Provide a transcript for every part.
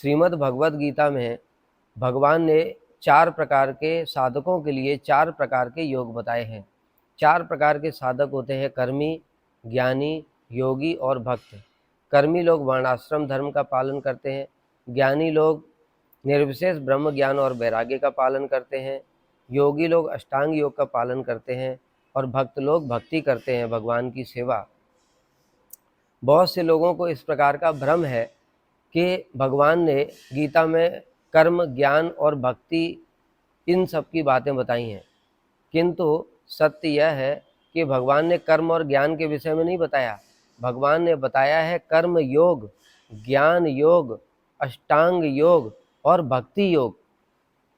श्रीमद् भगवद गीता में भगवान ने 4 प्रकार के साधकों के लिए 4 प्रकार के योग बताए हैं। 4 प्रकार के साधक होते हैं कर्मी, ज्ञानी, योगी और भक्त। कर्मी लोग वर्णाश्रम धर्म का पालन करते हैं, ज्ञानी लोग निर्विशेष ब्रह्म ज्ञान और वैराग्य का पालन करते हैं, योगी लोग अष्टांग योग का पालन करते हैं और भक्त लोग भक्ति करते हैं, भगवान की सेवा। बहुत से लोगों को इस प्रकार का भ्रम है कि भगवान ने गीता में कर्म, ज्ञान और भक्ति इन सब की बातें बताई हैं, किंतु सत्य यह है कि भगवान ने कर्म और ज्ञान के विषय में नहीं बताया। भगवान ने बताया है कर्म योग, ज्ञान योग, अष्टांग योग और भक्ति योग।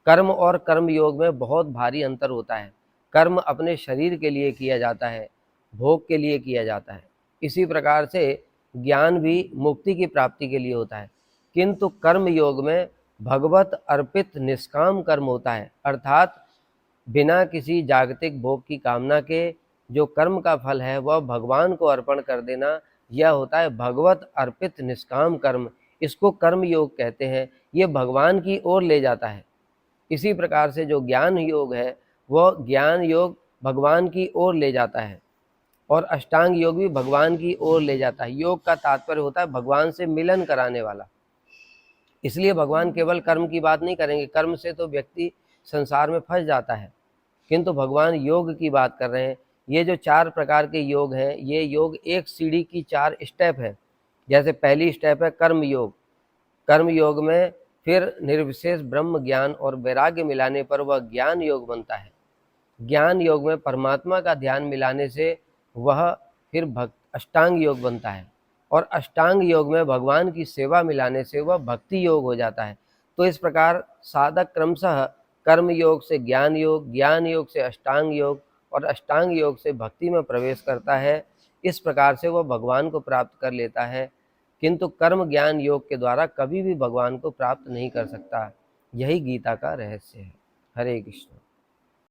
कर्म और कर्म योग में बहुत भारी अंतर होता है। कर्म अपने शरीर के लिए किया जाता है, भोग के लिए किया जाता है। इसी प्रकार से ज्ञान भी मुक्ति की प्राप्ति के लिए होता है, किंतु कर्म योग में भगवत अर्पित निष्काम कर्म होता है, अर्थात बिना किसी जागतिक भोग की कामना के जो कर्म का फल है वह भगवान को अर्पण कर देना, यह होता है भगवत अर्पित निष्काम कर्म। इसको कर्म योग कहते हैं। ये भगवान की ओर ले जाता है। इसी प्रकार से जो ज्ञान योग है वह ज्ञान योग भगवान की ओर ले जाता है और अष्टांग योग भी भगवान की ओर ले जाता है। योग का तात्पर्य होता है भगवान से मिलन कराने वाला। इसलिए भगवान केवल कर्म की बात नहीं करेंगे, कर्म से तो व्यक्ति संसार में फंस जाता है, किंतु भगवान योग की बात कर रहे हैं। ये जो 4 प्रकार के योग हैं, ये योग एक सीढ़ी की 4 स्टेप है। जैसे पहली स्टेप है कर्म योग। कर्म योग में फिर निर्विशेष ब्रह्म ज्ञान और वैराग्य मिलाने पर वह ज्ञान योग बनता है। ज्ञान योग में परमात्मा का ध्यान मिलाने से वह फिर अष्टांग योग बनता है और अष्टांग योग में भगवान की सेवा मिलाने से वह भक्ति योग हो जाता है। तो इस प्रकार साधक क्रमशः कर्म योग से ज्ञान योग, ज्ञान योग से अष्टांग योग और अष्टांग योग से भक्ति में प्रवेश करता है। इस प्रकार से वह भगवान को प्राप्त कर लेता है, किंतु कर्म ज्ञान योग के द्वारा कभी भी भगवान को प्राप्त नहीं कर सकता। यही गीता का रहस्य है। हरे कृष्ण।